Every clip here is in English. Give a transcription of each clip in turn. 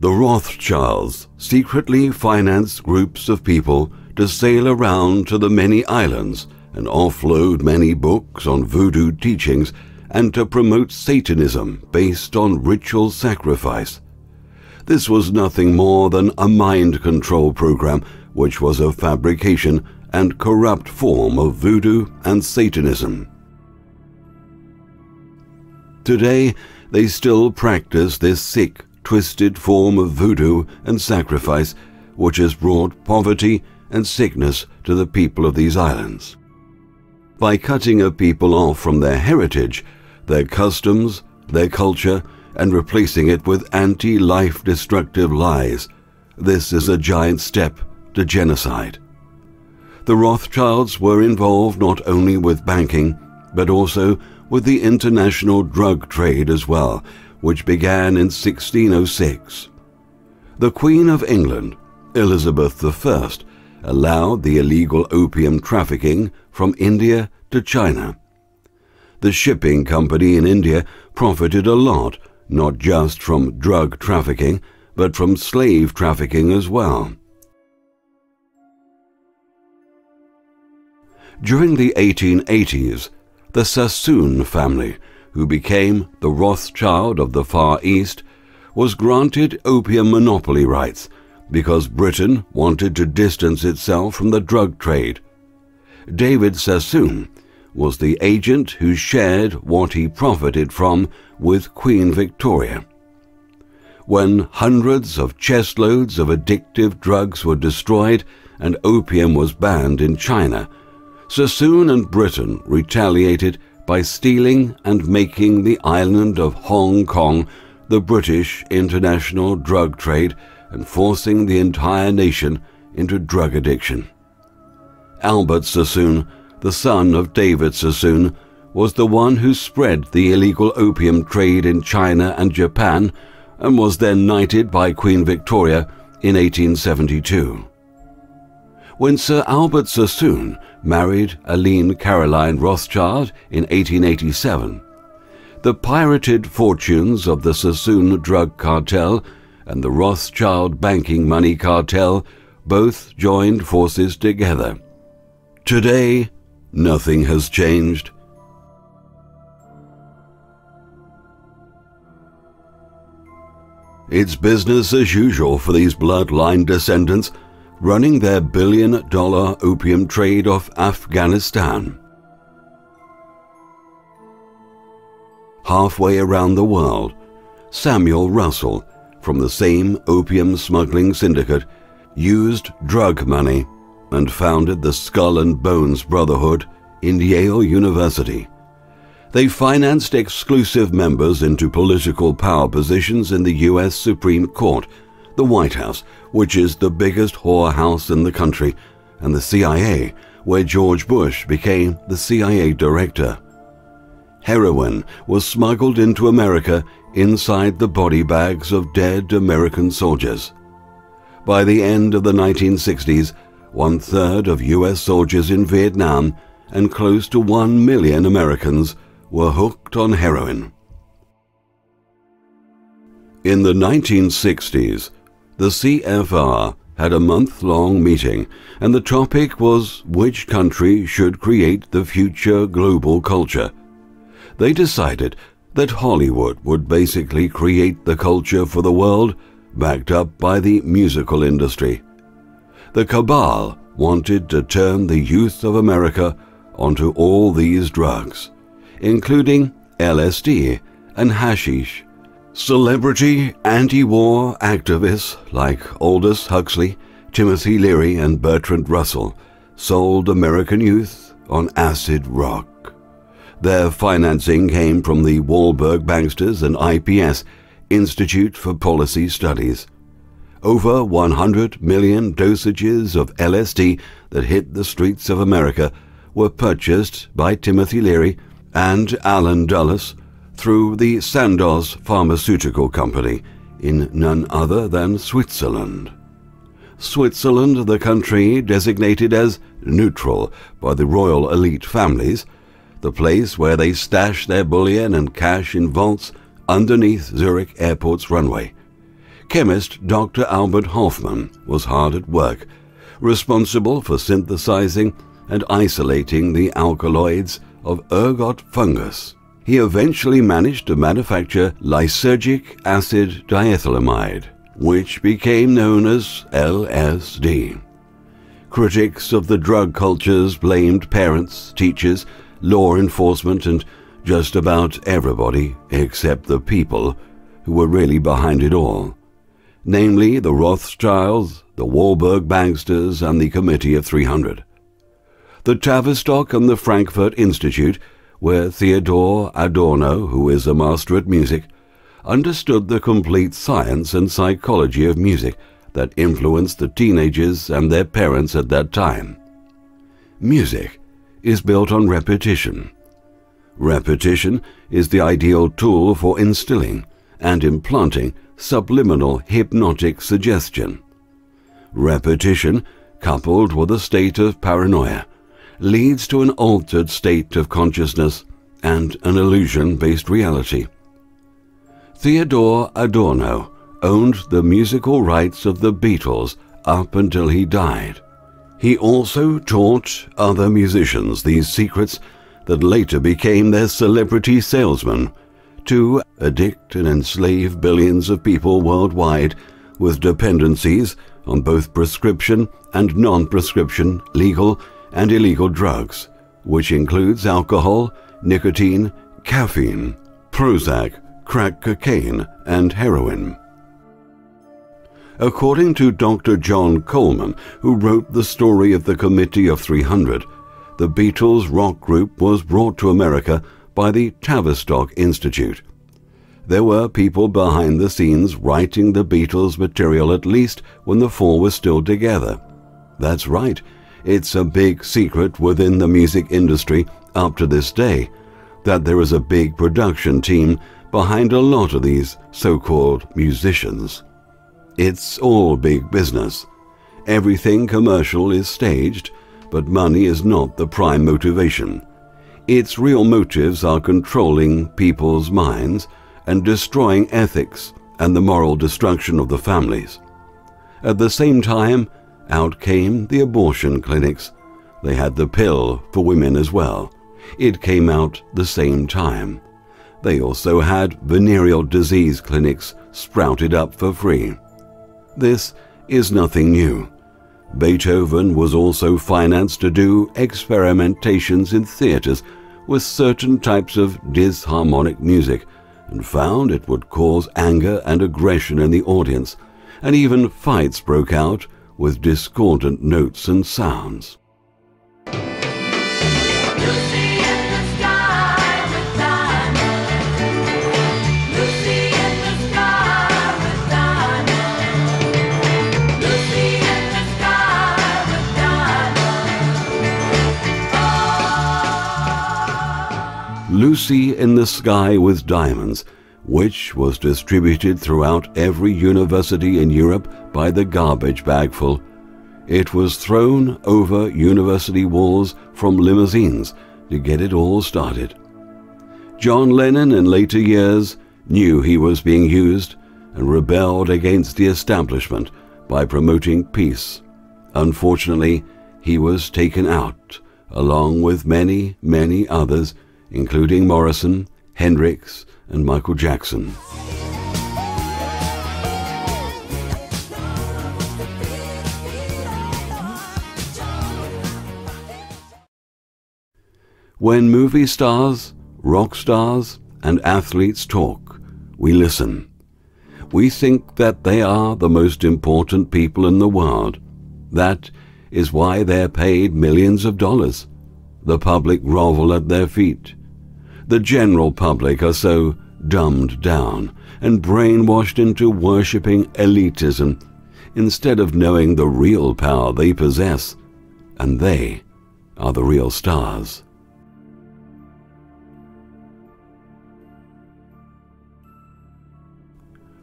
The Rothschilds secretly financed groups of people to sail around to the many islands and offload many books on voodoo teachings and to promote Satanism based on ritual sacrifice. This was nothing more than a mind control program, which was a fabrication and corrupt form of voodoo and Satanism. Today, they still practice this sick, twisted form of voodoo and sacrifice, which has brought poverty and sickness to the people of these islands. By cutting a people off from their heritage, their customs, their culture, and replacing it with anti-life destructive lies, this is a giant step to genocide. The Rothschilds were involved not only with banking, but also with the international drug trade as well, which began in 1606. The Queen of England, Elizabeth I, allowed the illegal opium trafficking from India to China. The shipping company in India profited a lot, not just from drug trafficking, but from slave trafficking as well. During the 1880s, the Sassoon family, who became the Rothschild of the Far East, was granted opium monopoly rights because Britain wanted to distance itself from the drug trade. David Sassoon was the agent who shared what he profited from with Queen Victoria. When hundreds of chestloads of addictive drugs were destroyed and opium was banned in China, Sassoon and Britain retaliated by stealing and making the island of Hong Kong the British international drug trade and forcing the entire nation into drug addiction. Albert Sassoon, the son of David Sassoon, was the one who spread the illegal opium trade in China and Japan and was then knighted by Queen Victoria in 1872. When Sir Albert Sassoon married Aline Caroline Rothschild in 1887, the pirated fortunes of the Sassoon drug cartel and the Rothschild banking money cartel both joined forces together. Today, nothing has changed. It's business as usual for these bloodline descendants, running their billion-dollar opium trade off Afghanistan. Halfway around the world, Samuel Russell, from the same opium smuggling syndicate, used drug money and founded the Skull and Bones Brotherhood in Yale University. They financed exclusive members into political power positions in the U.S. Supreme Court, the White House, which is the biggest whorehouse in the country, and the CIA, where George Bush became the CIA director. Heroin was smuggled into America inside the body bags of dead American soldiers. By the end of the 1960s, 1/3 of U.S. soldiers in Vietnam and close to 1 million Americans were hooked on heroin. In the 1960s, the CFR had a month-long meeting, and the topic was which country should create the future global culture. They decided that Hollywood would basically create the culture for the world, backed up by the musical industry. The cabal wanted to turn the youth of America onto all these drugs, including LSD and hashish. Celebrity anti-war activists like Aldous Huxley, Timothy Leary, and Bertrand Russell sold American youth on acid rock. Their financing came from the Wahlberg Banksters and IPS, Institute for Policy Studies. Over 100 million dosages of LSD that hit the streets of America were purchased by Timothy Leary and Alan Dulles through the Sandoz Pharmaceutical Company in none other than Switzerland. Switzerland, the country designated as neutral by the royal elite families, the place where they stash their bullion and cash in vaults underneath Zurich Airport's runway, chemist Dr. Albert Hofmann was hard at work, responsible for synthesizing and isolating the alkaloids of ergot fungus. He eventually managed to manufacture lysergic acid diethylamide, which became known as LSD. Critics of the drug cultures blamed parents, teachers, law enforcement, and just about everybody except the people who were really behind it all, namely the Rothschilds, the Warburg Banksters, and the Committee of 300. The Tavistock and the Frankfurt Institute, where Theodor Adorno, who is a master at music, understood the complete science and psychology of music that influenced the teenagers and their parents at that time. Music is built on repetition. Repetition is the ideal tool for instilling and implanting subliminal hypnotic suggestion. Repetition, coupled with a state of paranoia, leads to an altered state of consciousness and an illusion-based reality. Theodor Adorno owned the musical rights of the Beatles up until he died. He also taught other musicians these secrets that later became their celebrity salesmen to addict and enslave billions of people worldwide with dependencies on both prescription and non-prescription legal and illegal drugs, which includes alcohol, nicotine, caffeine, Prozac, crack cocaine, and heroin. According to Dr. John Coleman, who wrote the story of the Committee of 300, the Beatles rock group was brought to America by the Tavistock Institute. There were people behind the scenes writing the Beatles material at least when the four were still together. That's right, it's a big secret within the music industry up to this day that there is a big production team behind a lot of these so-called musicians. It's all big business. Everything commercial is staged, but money is not the prime motivation. Its real motives are controlling people's minds and destroying ethics and the moral destruction of the families. At the same time, out came the abortion clinics. They had the pill for women as well. It came out the same time. They also had venereal disease clinics sprouted up for free. This is nothing new. Beethoven was also financed to do experimentations in theaters with certain types of disharmonic music and found it would cause anger and aggression in the audience, and even fights broke out with discordant notes and sounds. Lucy in the Sky with Diamonds, which was distributed throughout every university in Europe by the garbage bagful. It was thrown over university walls from limousines to get it all started. John Lennon in later years knew he was being used and rebelled against the establishment by promoting peace. Unfortunately, he was taken out, along with many, many others, including Morrison, Hendrix, and Michael Jackson. When movie stars, rock stars, and athletes talk, we listen. We think that they are the most important people in the world. That is why they're paid millions of dollars. The public grovel at their feet. The general public are so dumbed down and brainwashed into worshipping elitism instead of knowing the real power they possess, and they are the real stars.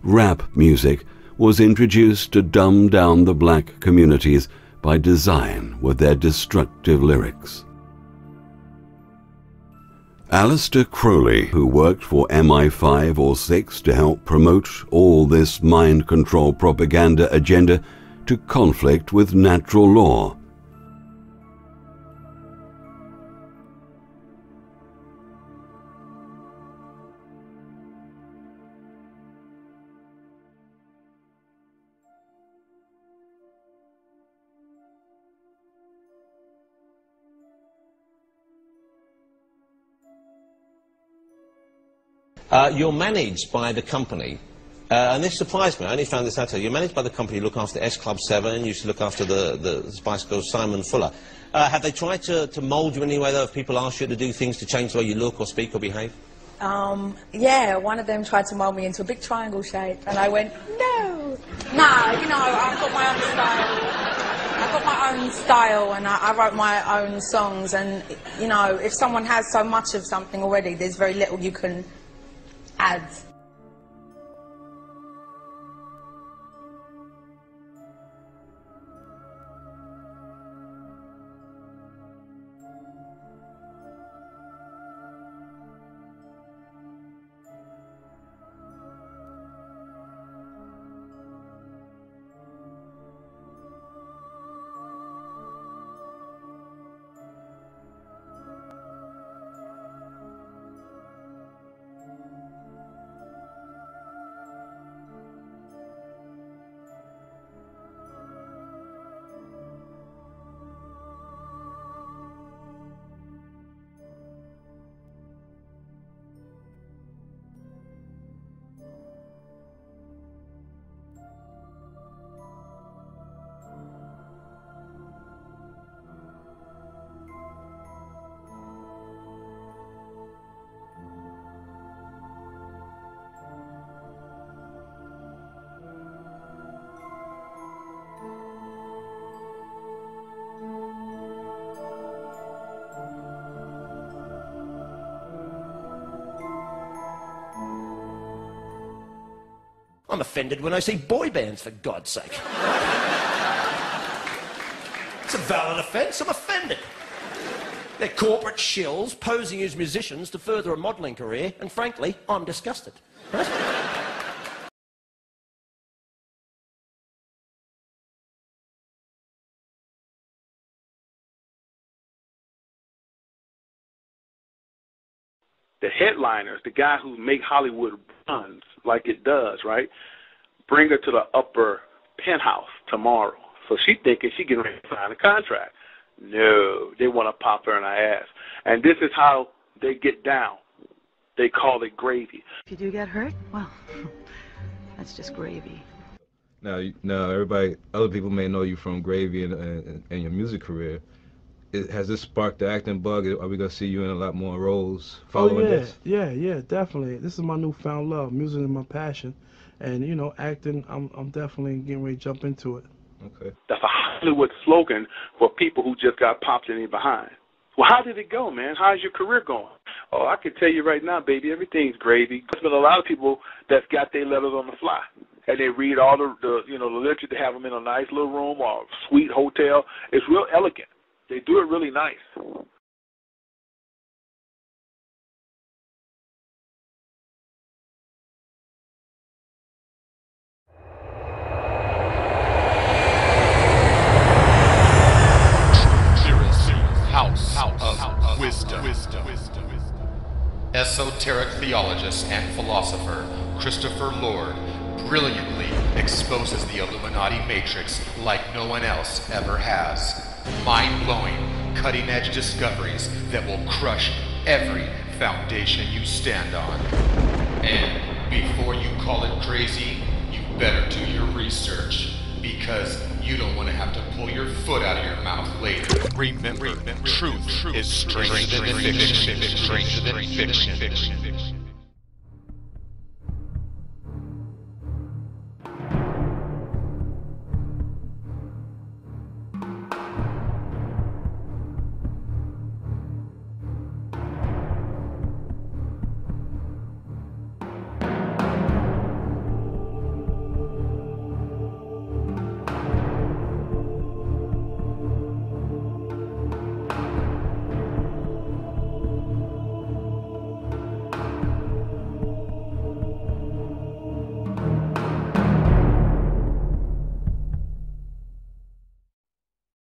Rap music was introduced to dumb down the black communities by design with their destructive lyrics. Aleister Crowley, who worked for MI5 or 6 to help promote all this mind control propaganda agenda to conflict with natural law. You're managed by the company, and this surprised me. I only found this out. You're managed by the company you look after S Club 7, you should look after the Spice Girls Simon Fuller. Have they tried to mould you in any way, though, if people ask you to do things to change the way you look or speak or behave? Yeah, one of them tried to mould me into a big triangle shape, and I went, no! Nah, you know, I've got my own style. I've got my own style, and I wrote my own songs, and, you know, if someone has so much of something already, there's very little you can add. I'm offended when I see boy bands, for God's sake. It's a valid offence, I'm offended. They're corporate shills posing as musicians to further a modelling career, and frankly, I'm disgusted. Right? The headliners, the guy who make Hollywood runs like it does, right? Bring her to the upper penthouse tomorrow. So she thinking she getting ready to sign a contract. No, they want to pop her in her ass. And this is how they get down. They call it gravy. If you do get hurt, well, that's just gravy. Now, everybody, other people may know you from Gravy and your music career. Has this sparked the acting bug? Are we gonna see you in a lot more roles following this? Yeah, definitely. This is my newfound love. Music is my passion, and you know, acting. I'm definitely getting ready to jump into it. Okay. That's a Hollywood slogan for people who just got popped in behind. Well, how did it go, man? How's your career going? Oh, I can tell you right now, baby, everything's gravy. There's been a lot of people that's got their letters on the fly, and they read all the literature. They have them in a nice little room or a sweet hotel. It's real elegant. They do it really nice. House of Wisdom. Esoteric theologist and philosopher Christopher Lord brilliantly exposes the Illuminati matrix like no one else ever has. Mind-blowing, cutting-edge discoveries that will crush every foundation you stand on. And before you call it crazy, you better do your research, because you don't want to have to pull your foot out of your mouth later. Remember, truth is stranger than fiction.